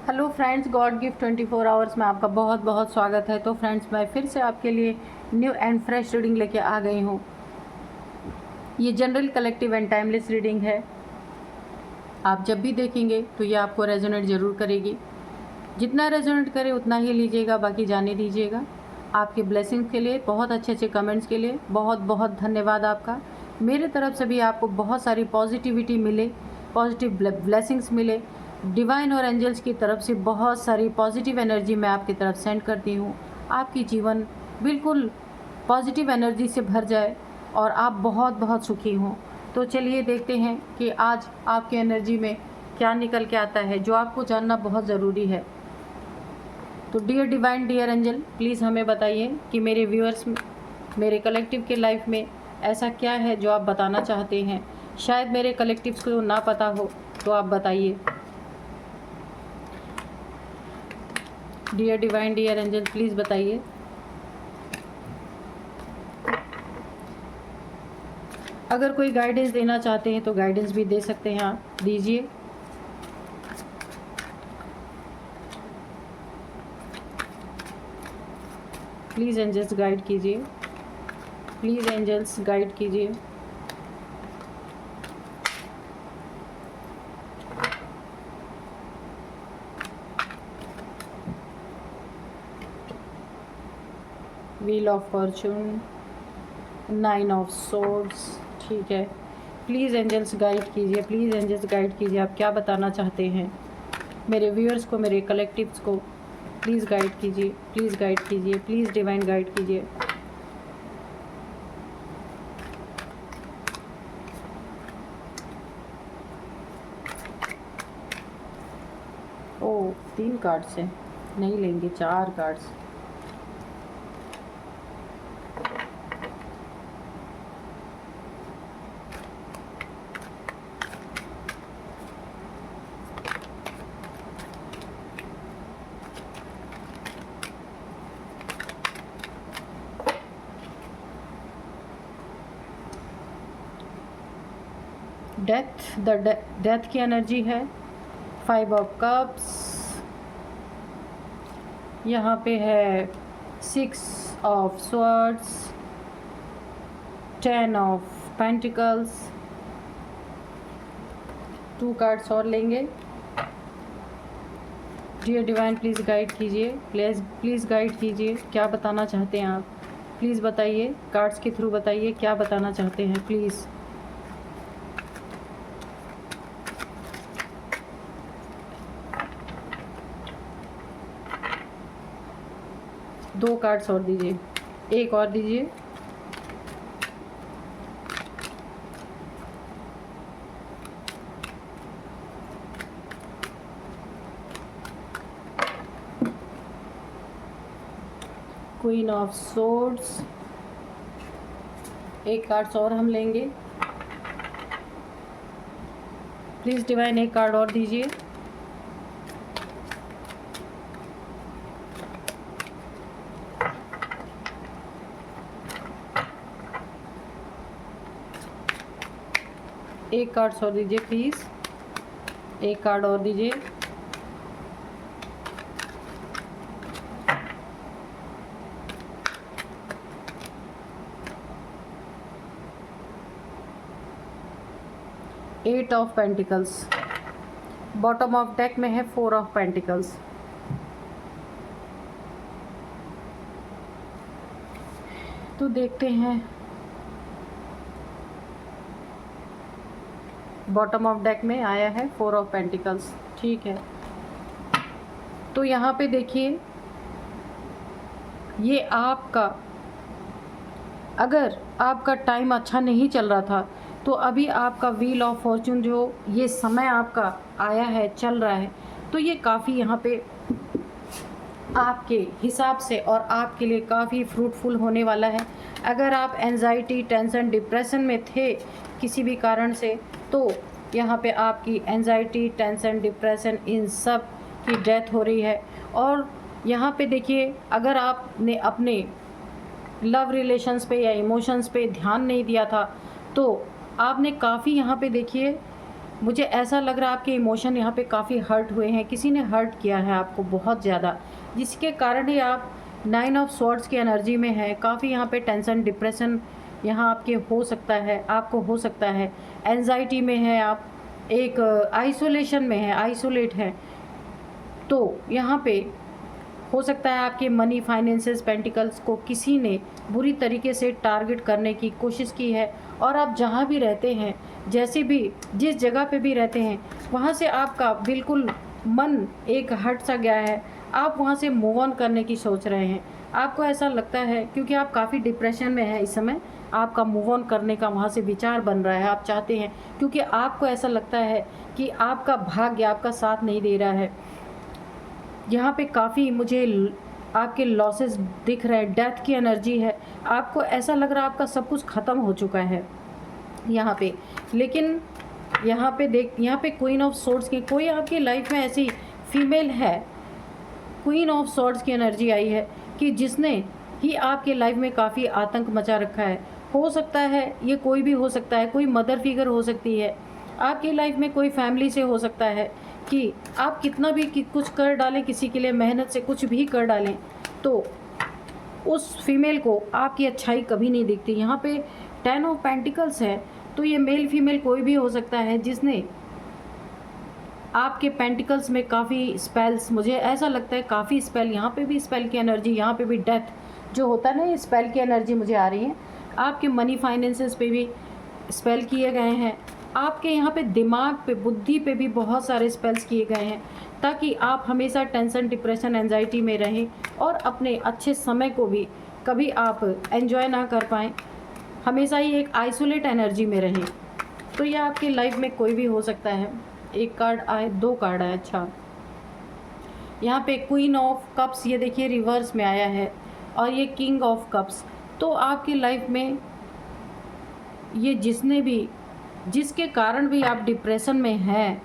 Hello friends, God gift 24 hours में आपका बहुत बहुत स्वागत है। तो फ्रेंड्स, मैं फिर से आपके लिए न्यू एंड फ्रेश रीडिंग लेके आ गई हूँ। ये general, collective and timeless reading है। आप जब भी देखेंगे तो ये आपको रेजोनेट ज़रूर करेगी। जितना रेजोनेट करे उतना ही लीजिएगा, बाकी जाने दीजिएगा। आपके ब्लेसिंग्स के लिए, बहुत अच्छे अच्छे कमेंट्स के लिए बहुत बहुत धन्यवाद आपका। मेरे तरफ से भी आपको बहुत सारी पॉजिटिविटी मिले, पॉजिटिव ब्लेसिंग्स मिले। डिवाइन और एंजल्स की तरफ से बहुत सारी पॉजिटिव एनर्जी मैं आपकी तरफ सेंड करती हूँ। आपकी जीवन बिल्कुल पॉजिटिव एनर्जी से भर जाए और आप बहुत बहुत सुखी हों। तो चलिए देखते हैं कि आज आपकी एनर्जी में क्या निकल के आता है, जो आपको जानना बहुत ज़रूरी है। तो dear divine, dear angel, please हमें बताइए कि मेरे व्यूअर्स, मेरे कलेक्टिव के लाइफ में ऐसा क्या है जो आप बताना चाहते हैं। शायद मेरे कलेक्टिव्स को ना पता हो तो आप बताइए। Dear divine, dear angel, please बताइए। अगर कोई गाइडेंस देना चाहते हैं तो गाइडेंस भी दे सकते हैं, आप दीजिए। प्लीज़ एंजल्स गाइड कीजिए, प्लीज़ एंजल्स गाइड कीजिए। Wheel of Fortune, 9 of swords, ठीक है। प्लीज़ एंजल्स गाइड कीजिए, प्लीज़ एंजल्स गाइड कीजिए। आप क्या बताना चाहते हैं मेरे व्यूअर्स को, मेरे कलेक्टिव्स को। प्लीज़ गाइड कीजिए, प्लीज़ गाइड कीजिए, प्लीज़ डिवाइन गाइड कीजिए। ओ, 3 कार्ड्स हैं, नहीं लेंगे, 4 कार्ड्स। डेथ की एनर्जी है। 5 ऑफ कप्स, यहाँ पे है 6 of swords, 10 of pentacles. 2 cards और लेंगे। डियर डिवाइन, प्लीज़ गाइड कीजिए, प्लीज़ गाइड कीजिए। क्या बताना चाहते हैं आप, प्लीज़ बताइए। कार्ड्स के थ्रू बताइए क्या बताना चाहते हैं, प्लीज़। दो कार्ड्स और दीजिए, एक और दीजिए। क्वीन ऑफ सोर्ड्स, एक कार्ड्स और हम लेंगे। प्लीज़ डिवाइन, एक कार्ड और दीजिए। एक कार्ड और दीजिए प्लीज़, एक कार्ड और दीजिए। Eight of pentacles, bottom of deck में है 4 ऑफ पेंटिकल्स। तो देखते हैं, बॉटम ऑफ डेक में आया है 4 ऑफ पेंटिकल्स, ठीक है। तो यहाँ पे देखिए, ये आपका, अगर आपका टाइम अच्छा नहीं चल रहा था तो अभी आपका व्हील ऑफ फॉर्चून, जो ये समय आपका आया है, चल रहा है, तो ये काफ़ी यहाँ पे आपके हिसाब से और आपके लिए काफ़ी फ्रूटफुल होने वाला है। अगर आप एंजाइटी, टेंशन, डिप्रेशन में थे किसी भी कारण से, तो यहाँ पे आपकी एंजाइटी, टेंशन, डिप्रेशन, इन सब की डेथ हो रही है। और यहाँ पे देखिए, अगर आपने अपने लव रिलेशंस पे या इमोशंस पे ध्यान नहीं दिया था, तो आपने काफ़ी यहाँ पे देखिए मुझे ऐसा लग रहा है आपके इमोशन यहाँ पे काफ़ी हर्ट हुए हैं, किसी ने हर्ट किया है आपको बहुत ज़्यादा, जिसके कारण ही आप 9 ऑफ स्वॉर्ड्स की एनर्जी में है। काफ़ी यहाँ पे टेंशन, डिप्रेशन यहाँ आपके हो सकता है, आपको हो सकता है। एंजाइटी में है आप, एक आइसोलेशन में है, आइसोलेट है। तो यहाँ पे हो सकता है आपके मनी, फाइनेंसेस, पेंटिकल्स को किसी ने बुरी तरीके से टारगेट करने की कोशिश की है। और आप जहाँ भी रहते हैं, जैसे भी जिस जगह पे भी रहते हैं, वहाँ से आपका बिल्कुल मन एक हट सा गया है। आप वहाँ से मूव ऑन करने की सोच रहे हैं। आपको ऐसा लगता है क्योंकि आप काफ़ी डिप्रेशन में हैं इस समय, आपका मूव ऑन करने का वहाँ से विचार बन रहा है। आप चाहते हैं क्योंकि आपको ऐसा लगता है कि आपका भाग्य आपका साथ नहीं दे रहा है। यहाँ पे काफ़ी मुझे आपके लॉसेस दिख रहे हैं, डेथ की एनर्जी है। आपको ऐसा लग रहा है आपका सब कुछ ख़त्म हो चुका है यहाँ पे। लेकिन यहाँ पे क्वीन ऑफ सोर्ड्स की कोई आपकी लाइफ में ऐसी फीमेल है, क्वीन ऑफ सोर्ड्स की एनर्जी आई है कि जिसने ही आपके लाइफ में काफ़ी आतंक मचा रखा है। हो सकता है ये कोई भी हो सकता है, कोई मदर फिगर हो सकती है आपकी लाइफ में, कोई फैमिली से हो सकता है कि आप कितना भी कुछ कर डालें किसी के लिए, मेहनत से कुछ भी कर डालें, तो उस फीमेल को आपकी अच्छाई कभी नहीं दिखती। यहाँ पे 10 ऑफ पेंटिकल्स है, तो ये मेल फीमेल कोई भी हो सकता है जिसने आपके पेंटिकल्स में काफ़ी स्पेल्स, मुझे ऐसा लगता है काफ़ी स्पेल, यहाँ पे भी स्पेल की एनर्जी, यहाँ पे भी डेथ जो होता है ना, ये स्पेल की एनर्जी मुझे आ रही है। आपके मनी फाइनेंसेस पे भी स्पेल किए गए हैं। आपके यहाँ पे दिमाग पे, बुद्धि पे भी बहुत सारे स्पेल्स किए गए हैं ताकि आप हमेशा टेंशन, डिप्रेशन, एंजाइटी में रहें और अपने अच्छे समय को भी कभी आप एंजॉय ना कर पाएँ, हमेशा ही एक आइसोलेट एनर्जी में रहें। तो ये आपकी लाइफ में कोई भी हो सकता है। एक कार्ड आए, 2 कार्ड आए, अच्छा। यहाँ पे क्वीन ऑफ कप्स, ये देखिए रिवर्स में आया है, और ये किंग ऑफ कप्स। तो आपकी लाइफ में ये जिसके कारण भी आप डिप्रेशन में हैं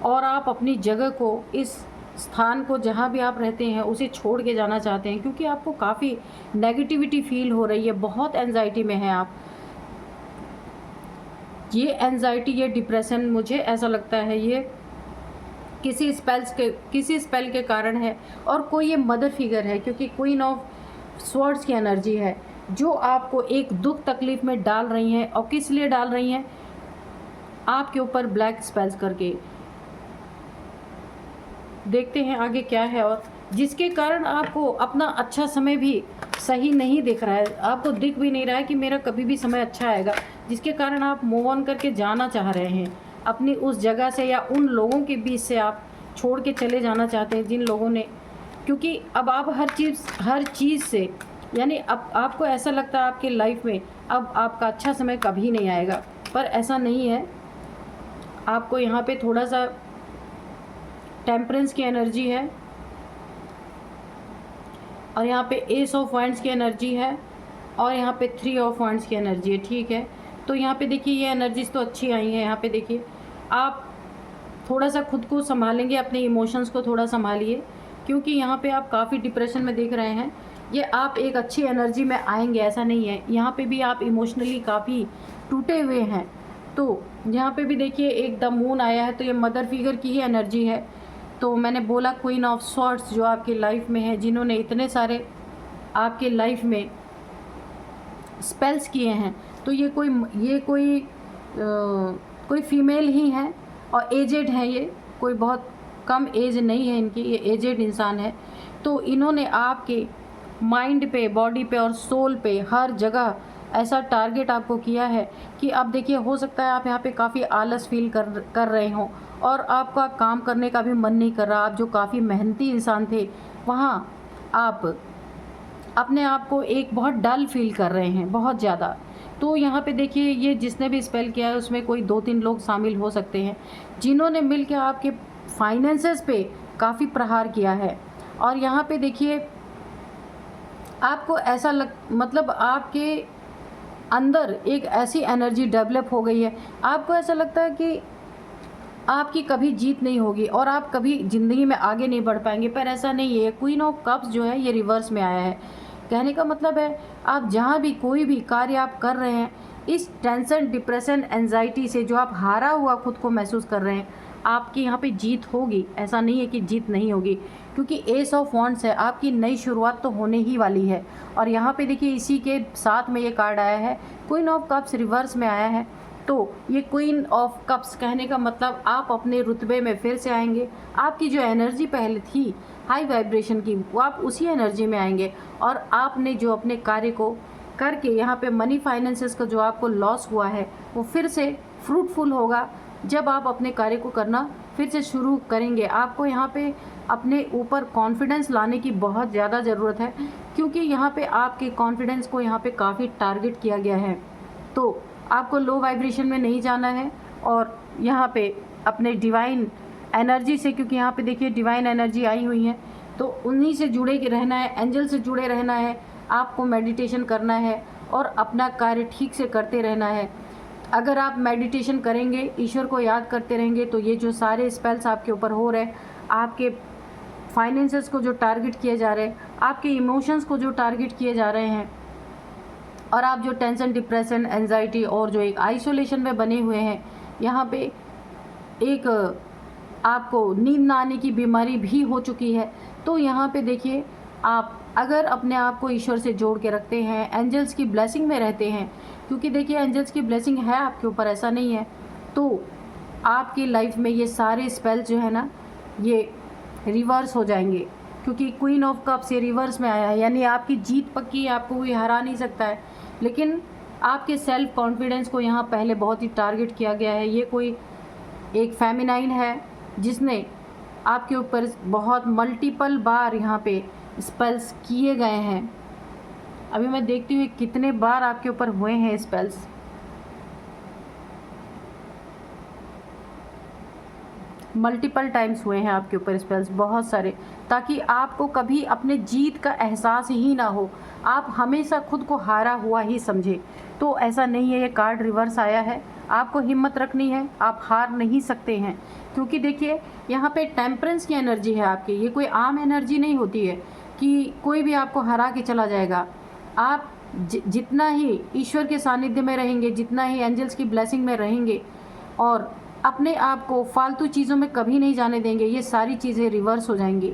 और आप अपनी जगह को, इस स्थान को जहाँ भी आप रहते हैं उसे छोड़ के जाना चाहते हैं क्योंकि आपको काफ़ी नेगेटिविटी फील हो रही है, बहुत एंजाइटी में हैं आप। ये एंजाइटी, ये डिप्रेशन, मुझे ऐसा लगता है ये किसी स्पेल के कारण है। और कोई ये मदर फिगर है क्योंकि क्वीन ऑफ स्वॉर्ड्स की एनर्जी है जो आपको एक दुख तकलीफ में डाल रही हैं। और किस लिए डाल रही हैं? आपके ऊपर ब्लैक स्पेल्स करके। देखते हैं आगे क्या है, और जिसके कारण आपको अपना अच्छा समय भी सही नहीं दिख रहा है, आपको दिख भी नहीं रहा है कि मेरा कभी भी समय अच्छा आएगा, जिसके कारण आप मूव ऑन करके जाना चाह रहे हैं अपनी उस जगह से, या उन लोगों के बीच से आप छोड़ के चले जाना चाहते हैं जिन लोगों ने, क्योंकि अब आप हर चीज़ से, यानी अब आपको ऐसा लगता है आपकी लाइफ में अब आपका अच्छा समय कभी नहीं आएगा, पर ऐसा नहीं है। आपको यहाँ पे थोड़ा सा टेम्परेंस की एनर्जी है, और यहाँ पे एस ऑफ वांड्स की एनर्जी है, और यहाँ पे 3 ऑफ वांड्स की एनर्जी है। ठीक है, तो यहाँ पे देखिए ये एनर्जीज तो अच्छी आई हैं। यहाँ पे देखिए आप थोड़ा सा खुद को संभालेंगे, अपने इमोशंस को थोड़ा संभालिए, क्योंकि यहाँ पे आप काफ़ी डिप्रेशन में देख रहे हैं। ये आप एक अच्छी एनर्जी में आएंगे, ऐसा नहीं है। यहाँ पे भी आप इमोशनली काफ़ी टूटे हुए हैं। तो यहाँ पे भी देखिए एक द मून आया है, तो ये मदर फिगर की ही एनर्जी है। तो मैंने बोला क्वीन ऑफ स्वॉर्ड्स जो आपकी लाइफ में है, जिन्होंने इतने सारे आपके लाइफ में स्पेल्स किए हैं, तो ये कोई फीमेल ही है और एजेड है। ये कोई बहुत कम एज नहीं है इनकी, ये एजेड इंसान है। तो इन्होंने आपके माइंड पे, बॉडी पे और सोल पे हर जगह ऐसा टारगेट आपको किया है कि आप देखिए, हो सकता है आप यहाँ पे काफ़ी आलस फील कर रहे हों और आपका काम करने का भी मन नहीं कर रहा। आप जो काफ़ी मेहनती इंसान थे, वहाँ आप अपने आप को एक बहुत डल फील कर रहे हैं, बहुत ज़्यादा। तो यहाँ पे देखिए ये जिसने भी स्पेल किया है उसमें कोई 2-3 लोग शामिल हो सकते हैं जिन्होंने मिलकर आपके फाइनेंसेस पे काफ़ी प्रहार किया है। और यहाँ पे देखिए आपको ऐसा मतलब आपके अंदर एक ऐसी एनर्जी डेवलप हो गई है, आपको ऐसा लगता है कि आपकी कभी जीत नहीं होगी और आप कभी ज़िंदगी में आगे नहीं बढ़ पाएंगे, पर ऐसा नहीं है। क्वीन ऑफ कप्स जो है ये रिवर्स में आया है। कहने का मतलब है आप जहाँ भी कोई भी कार्य आप कर रहे हैं, इस टेंशन, डिप्रेशन, एंजाइटी से जो आप हारा हुआ खुद को महसूस कर रहे हैं, आपकी यहाँ पे जीत होगी। ऐसा नहीं है कि जीत नहीं होगी, क्योंकि एस ऑफ वॉन्ड्स है, आपकी नई शुरुआत तो होने ही वाली है। और यहाँ पे देखिए इसी के साथ में ये कार्ड आया है, क्वीन ऑफ कप्स रिवर्स में आया है। तो ये क्वीन ऑफ कप्स कहने का मतलब आप अपने रुतबे में फिर से आएंगे। आपकी जो एनर्जी पहले थी हाई वाइब्रेशन की, वो आप उसी एनर्जी में आएंगे। और आपने जो अपने कार्य को करके यहाँ पे मनी फाइनेंसेस का जो आपको लॉस हुआ है, वो फिर से फ्रूटफुल होगा जब आप अपने कार्य को करना फिर से शुरू करेंगे। आपको यहाँ पे अपने ऊपर कॉन्फिडेंस लाने की बहुत ज़्यादा ज़रूरत है, क्योंकि यहाँ पे आपके कॉन्फिडेंस को यहाँ पे काफ़ी टारगेट किया गया है। तो आपको लो वाइब्रेशन में नहीं जाना है और यहाँ पे अपने डिवाइन एनर्जी से, क्योंकि यहाँ पे देखिए डिवाइन एनर्जी आई हुई है, तो उन्हीं से जुड़े रहना है, एंजल से जुड़े रहना है, आपको मेडिटेशन करना है और अपना कार्य ठीक से करते रहना है। अगर आप मेडिटेशन करेंगे, ईश्वर को याद करते रहेंगे, तो ये जो सारे स्पेल्स आपके ऊपर हो रहे हैं, आपके फाइनेंसेस को जो टारगेट किए जा रहे हैं, आपके इमोशंस को जो टारगेट किए जा रहे हैं, और आप जो टेंशन, डिप्रेशन, एंजाइटी और जो एक आइसोलेशन में बने हुए हैं, यहाँ पे एक आपको नींद ना आने की बीमारी भी हो चुकी है। तो यहाँ पे देखिए, आप अगर अपने आप को ईश्वर से जोड़ के रखते हैं, एंजल्स की ब्लेसिंग में रहते हैं, क्योंकि देखिए एंजल्स की ब्लेसिंग है आपके ऊपर, ऐसा नहीं है, तो आपकी लाइफ में ये सारे स्पेल जो है ना, ये रिवर्स हो जाएंगे। क्योंकि क्वीन ऑफ कप्स ये रिवर्स में आया है, यानी आपकी जीत पक्की है, आपको कोई हरा नहीं सकता है। लेकिन आपके सेल्फ कॉन्फिडेंस को यहाँ पहले बहुत ही टारगेट किया गया है। ये कोई एक फेमिनाइन है जिसने आपके ऊपर बहुत मल्टीपल बार यहाँ पे स्पेल्स किए गए हैं। अभी मैं देखती हूँ कितने बार आपके ऊपर हुए हैं स्पेल्स। मल्टीपल टाइम्स हुए हैं आपके ऊपर स्पेल्स, बहुत सारे, ताकि आपको कभी अपने जीत का एहसास ही ना हो, आप हमेशा खुद को हारा हुआ ही समझे। तो ऐसा नहीं है, ये कार्ड रिवर्स आया है, आपको हिम्मत रखनी है, आप हार नहीं सकते हैं। क्योंकि देखिए यहाँ पे टेम्परेंस की एनर्जी है आपकी, ये कोई आम एनर्जी नहीं होती है कि कोई भी आपको हरा के चला जाएगा। आप जितना ही ईश्वर के सानिध्य में रहेंगे, जितना ही एंजल्स की ब्लेसिंग में रहेंगे और अपने आप को फालतू चीज़ों में कभी नहीं जाने देंगे, ये सारी चीज़ें रिवर्स हो जाएंगी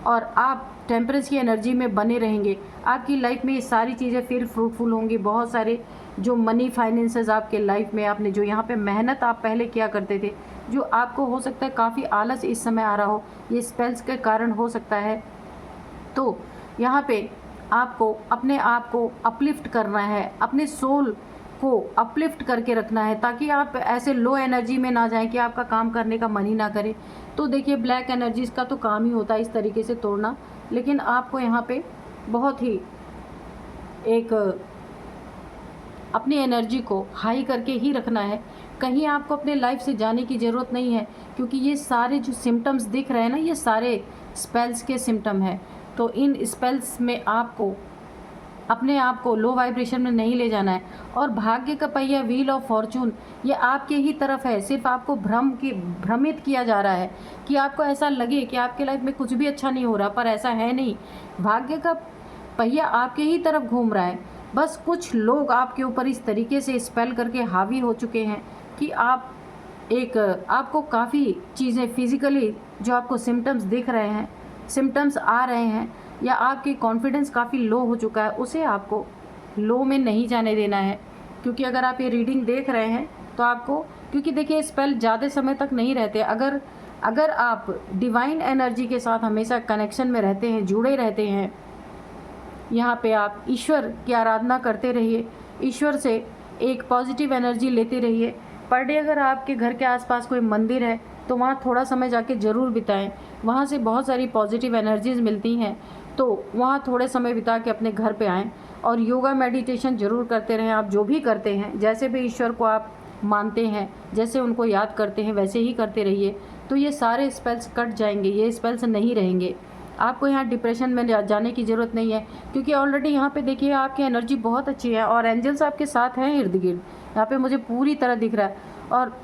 और आप टेम्परेंस की एनर्जी में बने रहेंगे। आपकी लाइफ में ये सारी चीज़ें फिर फ्रूटफुल होंगी। बहुत सारे जो मनी फाइनेंसेस आपके लाइफ में, आपने जो यहाँ पे मेहनत आप पहले किया करते थे, जो आपको हो सकता है काफ़ी आलस इस समय आ रहा हो, ये स्पेल्स के कारण हो सकता है। तो यहाँ पे आपको अपने आप को अपलिफ्ट करना है, अपने सोल को अपलिफ्ट करके रखना है, ताकि आप ऐसे लो एनर्जी में ना जाएं कि आपका काम करने का मन ही ना करे। तो देखिए ब्लैक एनर्जीज़ का तो काम ही होता है इस तरीके से तोड़ना, लेकिन आपको यहाँ पे बहुत ही एक अपनी एनर्जी को हाई करके ही रखना है। कहीं आपको अपने लाइफ से जाने की ज़रूरत नहीं है, क्योंकि ये सारे जो सिम्टम्स दिख रहे हैं ना, ये सारे स्पेल्स के सिम्टम हैं। तो इन स्पेल्स में आपको अपने आप को लो वाइब्रेशन में नहीं ले जाना है। और भाग्य का पहिया, व्हील ऑफ फॉर्चून, ये आपके ही तरफ है। सिर्फ आपको भ्रमित किया जा रहा है कि आपको ऐसा लगे कि आपके लाइफ में कुछ भी अच्छा नहीं हो रहा, पर ऐसा है नहीं। भाग्य का पहिया आपके ही तरफ घूम रहा है। बस कुछ लोग आपके ऊपर इस तरीके से स्पेल करके हावी हो चुके हैं कि आपको काफ़ी चीज़ें फिज़िकली जो आपको सिम्टम्स दिख रहे हैं, सिम्टम्स आ रहे हैं, या आपकी कॉन्फिडेंस काफ़ी लो हो चुका है, उसे आपको लो में नहीं जाने देना है। क्योंकि अगर आप ये रीडिंग देख रहे हैं तो आपको, क्योंकि देखिए स्पेल ज़्यादा समय तक नहीं रहते। अगर आप डिवाइन एनर्जी के साथ हमेशा कनेक्शन में रहते हैं, जुड़े रहते हैं, यहाँ पे आप ईश्वर की आराधना करते रहिए, ईश्वर से एक पॉजिटिव एनर्जी लेते रहिए। पर डे अगर आपके घर के आसपास कोई मंदिर है तो वहाँ थोड़ा समय जाके ज़रूर बिताएं, वहाँ से बहुत सारी पॉजिटिव एनर्जीज़ मिलती हैं। तो वहाँ थोड़े समय बिता के अपने घर पे आएँ और योगा मेडिटेशन ज़रूर करते रहें। आप जो भी करते हैं, जैसे भी ईश्वर को आप मानते हैं, जैसे उनको याद करते हैं, वैसे ही करते रहिए। तो ये सारे स्पेल्स कट जाएंगे, ये स्पेल्स नहीं रहेंगे। आपको यहाँ डिप्रेशन में जाने की ज़रूरत नहीं है, क्योंकि ऑलरेडी यहाँ पे देखिए आपकी एनर्जी बहुत अच्छी है और एंजल्स आपके साथ हैं इर्द गिर्द, यहाँ पे मुझे पूरी तरह दिख रहा है। और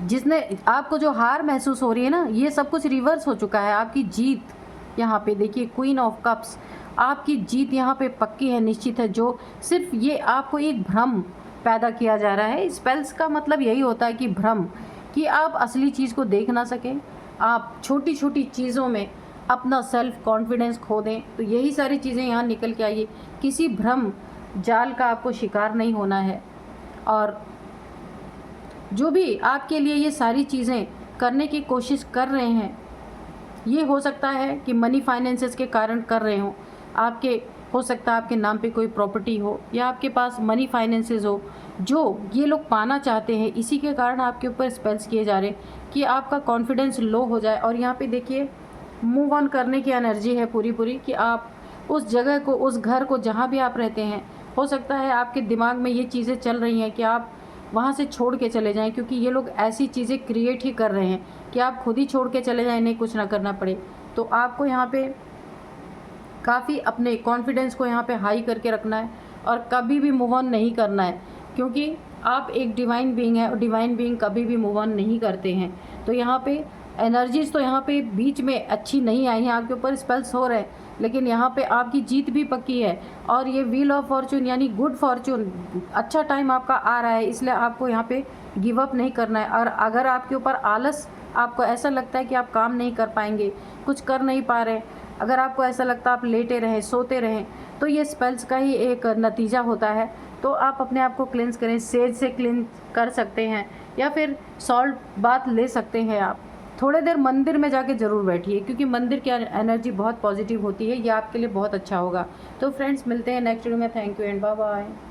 जिसने आपको जो हार महसूस हो रही है ना, ये सब कुछ रिवर्स हो चुका है। आपकी जीत यहाँ पे देखिए, क्वीन ऑफ कप्स, आपकी जीत यहाँ पे पक्की है, निश्चित है। जो सिर्फ ये आपको एक भ्रम पैदा किया जा रहा है। स्पेल्स का मतलब यही होता है कि भ्रम, कि आप असली चीज़ को देख ना सकें, आप छोटी छोटी चीज़ों में अपना सेल्फ कॉन्फिडेंस खो दें। तो यही सारी चीज़ें यहाँ निकल के आइए। किसी भ्रम जाल का आपको शिकार नहीं होना है। और जो भी आपके लिए ये सारी चीज़ें करने की कोशिश कर रहे हैं, ये हो सकता है कि मनी फाइनेंसेस के कारण कर रहे हो। आपके हो सकता है आपके नाम पे कोई प्रॉपर्टी हो या आपके पास मनी फाइनेंसेस हो जो ये लोग पाना चाहते हैं। इसी के कारण आपके ऊपर स्पेल्स किए जा रहे हैं कि आपका कॉन्फिडेंस लो हो जाए। और यहाँ पे देखिए मूव ऑन करने की एनर्जी है पूरी पूरी, कि आप उस जगह को, उस घर को, जहाँ भी आप रहते हैं, हो सकता है आपके दिमाग में ये चीज़ें चल रही हैं कि आप वहाँ से छोड़ के चले जाएं, क्योंकि ये लोग ऐसी चीज़ें क्रिएट ही कर रहे हैं कि आप खुद ही छोड़ के चले जाएं, इन्हें कुछ ना करना पड़े। तो आपको यहाँ पे काफ़ी अपने कॉन्फिडेंस को यहाँ पे हाई करके रखना है और कभी भी मूव ऑन नहीं करना है, क्योंकि आप एक डिवाइन बीइंग है और डिवाइन बीइंग कभी भी मूव ऑन नहीं करते हैं। तो यहाँ पे एनर्जीज़ तो यहाँ पे बीच में अच्छी नहीं आई हैं, आपके ऊपर स्पेल्स हो रहे हैं, लेकिन यहाँ पे आपकी जीत भी पक्की है। और ये व्हील ऑफ फॉर्चून यानी गुड फॉर्चून, अच्छा टाइम आपका आ रहा है, इसलिए आपको यहाँ पे गिव अप नहीं करना है। और अगर आपके ऊपर आलस, आपको ऐसा लगता है कि आप काम नहीं कर पाएंगे, कुछ कर नहीं पा रहे, अगर आपको ऐसा लगता है आप लेटे रहें, सोते रहें, तो ये स्पेल्स का ही एक नतीजा होता है। तो आप अपने आप को क्लेंस करें, सेज से क्लीन कर सकते हैं या फिर सॉल्ट बाथ ले सकते हैं। आप थोड़ी देर मंदिर में जाके ज़रूर बैठिए, क्योंकि मंदिर की एनर्जी बहुत पॉजिटिव होती है, ये आपके लिए बहुत अच्छा होगा। तो फ्रेंड्स, मिलते हैं नेक्स्ट वीडियो में। Thank you and bye bye.